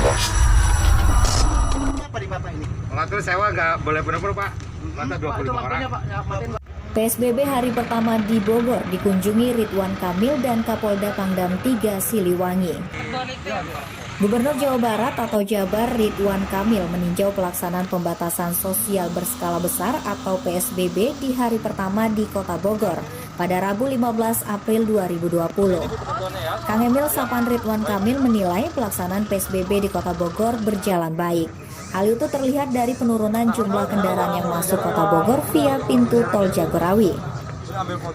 Apa di Bapak ini? Mengatur sewa nggak boleh penuh Pak. Mata 25 orang. PSBB hari pertama di Bogor dikunjungi Ridwan Kamil dan Kapolda Pangdam 3 Siliwangi. Gubernur Jawa Barat atau Jabar Ridwan Kamil meninjau pelaksanaan pembatasan sosial berskala besar atau PSBB di hari pertama di Kota Bogor pada Rabu 15 April 2020. Kang Emil Sapan Ridwan Kamil menilai pelaksanaan PSBB di Kota Bogor berjalan baik. Hal itu terlihat dari penurunan jumlah kendaraan yang masuk Kota Bogor via pintu tol Jagorawi.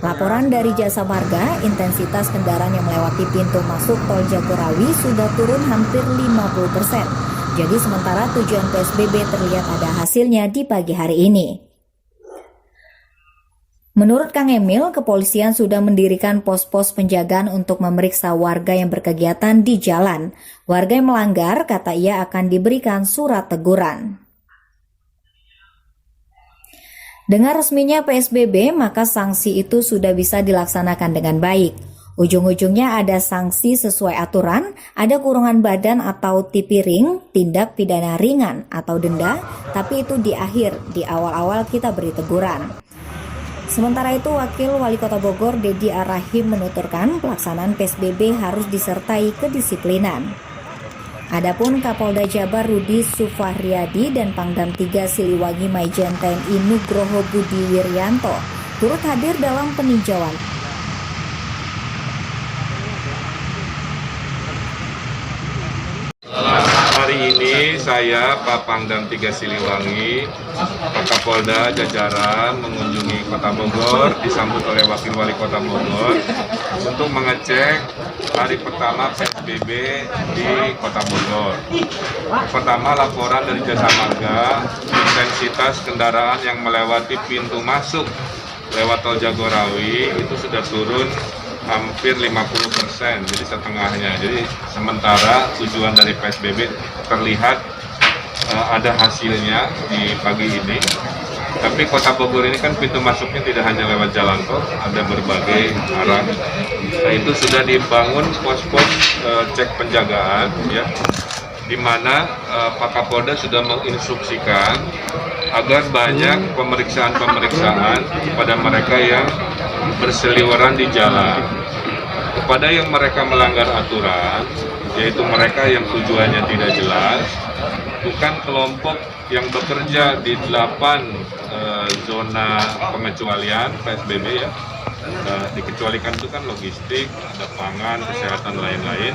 Laporan dari Jasa Marga, intensitas kendaraan yang melewati pintu masuk tol Jagorawi sudah turun hampir 50%. Jadi sementara tujuan PSBB terlihat ada hasilnya di pagi hari ini. Menurut Kang Emil, kepolisian sudah mendirikan pos-pos penjagaan untuk memeriksa warga yang berkegiatan di jalan. Warga yang melanggar, kata ia, akan diberikan surat teguran. Dengan resminya PSBB, maka sanksi itu sudah bisa dilaksanakan dengan baik. Ujung-ujungnya ada sanksi sesuai aturan, ada kurungan badan atau tipiring, tindak pidana ringan atau denda, tapi itu di akhir, di awal-awal kita beri teguran. Sementara itu, Wakil Wali Kota Bogor Dedi Ar-Rahim menuturkan pelaksanaan PSBB harus disertai kedisiplinan. Adapun Kapolda Jabar Rudi Sufahriyadi dan Pangdam 3 Siliwangi Maijen TNI Nugroho Budi Wiryanto turut hadir dalam peninjauan. Hari ini saya, Pak Pangdam 3 Siliwangi, Pak Kapolda jajaran mengunjungi Kota Bogor, disambut oleh Wakil Wali Kota Bogor untuk mengecek hari pertama PSBB di Kota Bogor. Pertama, laporan dari Jasa Marga, intensitas kendaraan yang melewati pintu masuk lewat tol Jagorawi itu sudah turun hampir 50%, jadi setengahnya. Jadi sementara tujuan dari PSBB terlihat ada hasilnya di pagi ini. Tapi Kota Bogor ini kan pintu masuknya tidak hanya lewat jalan tol, ada berbagai arah. Nah, itu sudah dibangun pos-pos cek penjagaan, ya, di mana Pak Kapolda sudah menginstruksikan agar banyak pemeriksaan-pemeriksaan kepada mereka yang berseliweran di jalan. Kepada yang mereka melanggar aturan, yaitu mereka yang tujuannya tidak jelas, bukan kelompok yang bekerja di 8 zona pengecualian PSBB, ya. Dikecualikan itu kan logistik, ada pangan, kesehatan, lain-lain.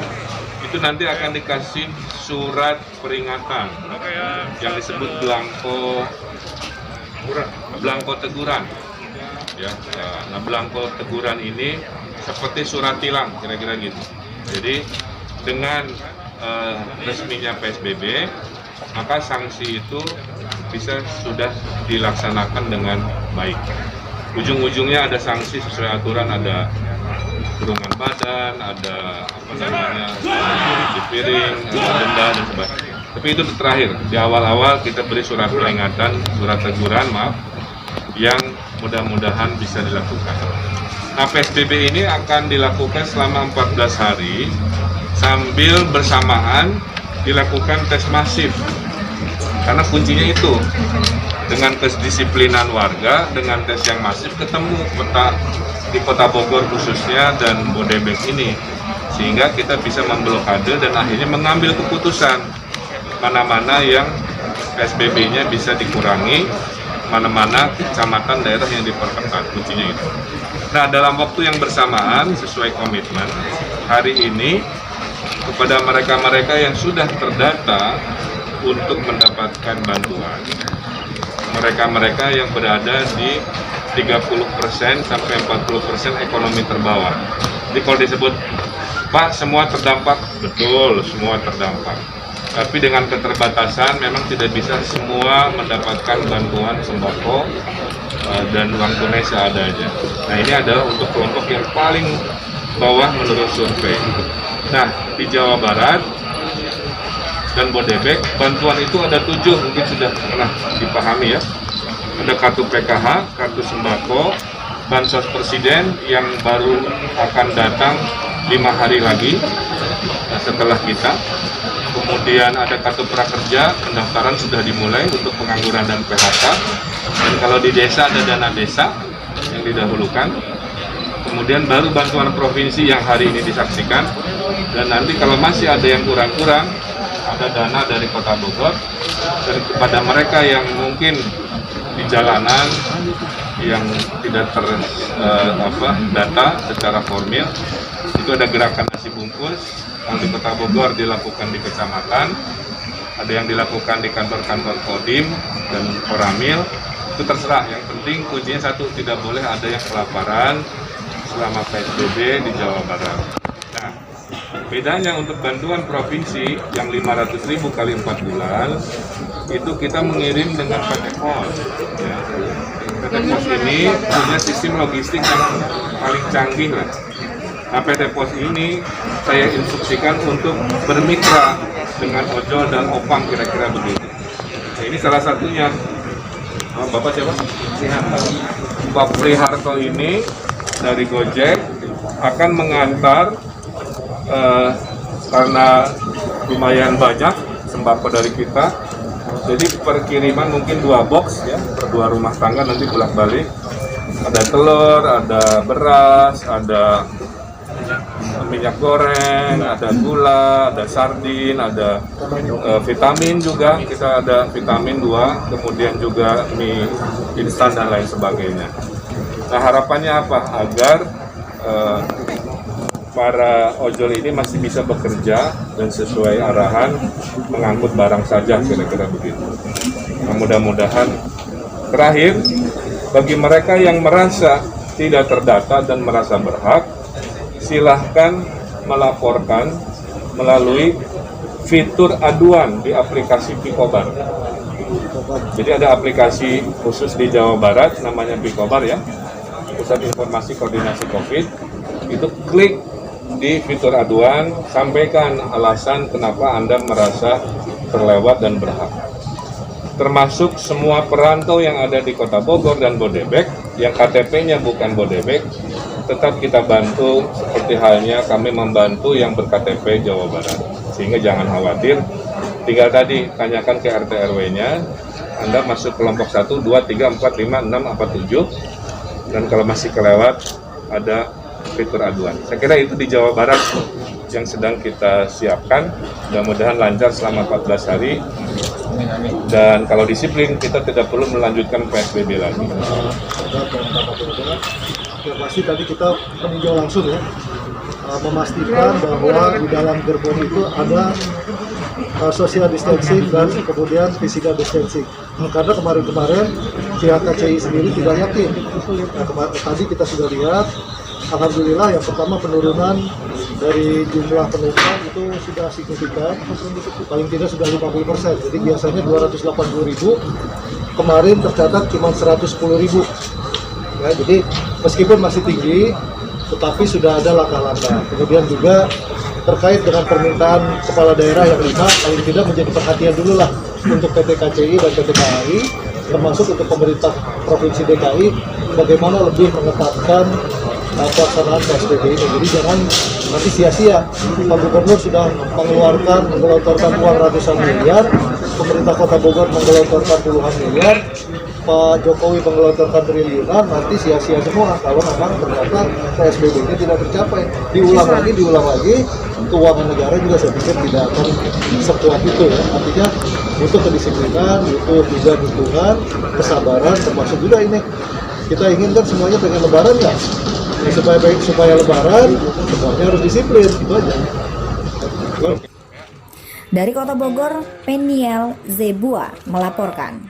Itu nanti akan dikasih surat peringatan yang disebut belangko teguran. Ya, nah belangko teguran ini seperti surat tilang, kira-kira gitu. Jadi dengan resminya PSBB, maka sanksi itu sudah dilaksanakan dengan baik. Ujung-ujungnya ada sanksi sesuai aturan, ada kurungan badan, ada dipiring, ada denda dan sebagainya. Tapi itu terakhir, di awal-awal kita beri surat peringatan, surat teguran, yang mudah-mudahan bisa dilakukan. Nah, PSBB ini akan dilakukan selama 14 hari sambil bersamaan dilakukan tes masif. Karena kuncinya itu, dengan kedisiplinan warga, dengan tes yang masif ketemu di Kota Bogor khususnya dan Bodebek ini. Sehingga kita bisa memblokade dan akhirnya mengambil keputusan mana-mana yang PSBB-nya bisa dikurangi, mana-mana kecamatan daerah yang diperketat, kuncinya itu. Nah, dalam waktu yang bersamaan sesuai komitmen, hari ini kepada mereka-mereka yang sudah terdata untuk mendapatkan bantuan, mereka-mereka yang berada di 30% sampai 40% ekonomi terbawah. Jadi kalau disebut, Pak, semua terdampak, betul, semua terdampak. Tapi dengan keterbatasan memang tidak bisa semua mendapatkan bantuan sembako dan uang tunai seadanya. Nah, ini adalah untuk kelompok yang paling bawah menurut survei. Nah, di Jawa Barat dan Bodebek, bantuan itu ada 7, mungkin sudah pernah dipahami, ya. Ada kartu PKH, kartu sembako, bansos presiden yang baru akan datang 5 hari lagi setelah kita. kemudian ada kartu prakerja, pendaftaran sudah dimulai untuk pengangguran dan PHK, dan kalau di desa ada dana desa yang didahulukan, kemudian baru bantuan provinsi yang hari ini disaksikan, dan nanti kalau masih ada yang kurang-kurang, ada dana dari Kota Bogor, dan kepada mereka yang mungkin di jalanan yang tidak terdata secara formil, itu ada gerakan nasi bungkus. Kalau di Kota Bogor dilakukan di kecamatan, ada yang dilakukan di kantor-kantor Kodim dan Koramil, itu terserah. Yang penting kuncinya satu, tidak boleh ada yang kelaparan selama PSBB di Jawa Barat. Nah, bedanya untuk bantuan provinsi yang 500.000 kali 4 bulan, itu kita mengirim dengan PT Pos. Ya. PT Pos ini punya sistem logistik yang paling canggih lah. Nah, PT Pos ini saya instruksikan untuk bermitra dengan ojol dan opang, kira-kira begitu. Nah, ini salah satunya. Bapak siapa? Pak Priharto ini dari Gojek akan mengantar karena lumayan banyak sembako dari kita. Jadi perkiriman mungkin 2 box ya, per 2 rumah tangga nanti bolak-balik. Ada telur, ada beras, ada minyak goreng, ada gula, ada sardin, ada vitamin juga, kita ada vitamin 2, kemudian juga mie instan dan lain sebagainya. Nah, harapannya apa? Agar para ojol ini masih bisa bekerja dan sesuai arahan mengangkut barang saja, kira-kira begitu. Nah, mudah-mudahan terakhir, bagi mereka yang merasa tidak terdata dan merasa berhak, silahkan melaporkan melalui fitur aduan di aplikasi Picobar. Jadi ada aplikasi khusus di Jawa Barat namanya Picobar ya, Pusat Informasi Koordinasi COVID. Itu klik di fitur aduan, sampaikan alasan kenapa Anda merasa terlewat dan berhak. Termasuk semua perantau yang ada di Kota Bogor dan Bodebek, yang KTP-nya bukan Bodebek, tetap kita bantu seperti halnya kami membantu yang ber-KTP Jawa Barat. Sehingga jangan khawatir, tinggal tadi tanyakan ke RT RW-nya, Anda masuk kelompok 1, 2, 3, 4, 5, 6, apa 7, dan kalau masih kelewat, ada fitur aduan. Saya kira itu di Jawa Barat yang sedang kita siapkan, mudah-mudahan lancar selama 14 hari, dan kalau disiplin, kita tidak perlu melanjutkan PSBB lagi. Ya, pasti tadi kita meninjau langsung ya, memastikan bahwa di dalam gerbong itu ada social distancing dan kemudian physical distancing. Karena kemarin-kemarin pihak KCI sendiri tidak yakin. Nah, tadi kita sudah lihat, alhamdulillah yang pertama penurunan dari jumlah penumpang itu sudah signifikan, paling tidak sudah 50%. Jadi biasanya 280.000, kemarin tercatat cuma 110.000. Ya, jadi meskipun masih tinggi, tetapi sudah ada langkah-langkah. Kemudian juga terkait dengan permintaan kepala daerah yang 5, paling tidak menjadi perhatian dulu lah untuk PT KCI dan PT KAI, termasuk untuk pemerintah Provinsi DKI, bagaimana lebih mengetatkan pelaksanaan PSBB ini. Jadi jangan nanti sia-sia. Pak Gubernur sudah menggelontorkan uang ratusan miliar, pemerintah Kota Bogor menggelontorkan puluhan miliar, Pak Jokowi menggelontorkan triliunan, nanti sia-sia semua kalau memang ternyata PSBB-nya tidak tercapai. Diulang lagi, keuangan negara juga saya pikir tidak akan sekuat itu ya. Artinya butuh kedisiplinan, butuh juga dukungan, kesabaran, termasuk juga ini. Kita inginkan semuanya pengen lebaran ya. Supaya lebaran, semuanya harus disiplin, itu aja. Dari Kota Bogor, Peniel Zebua melaporkan.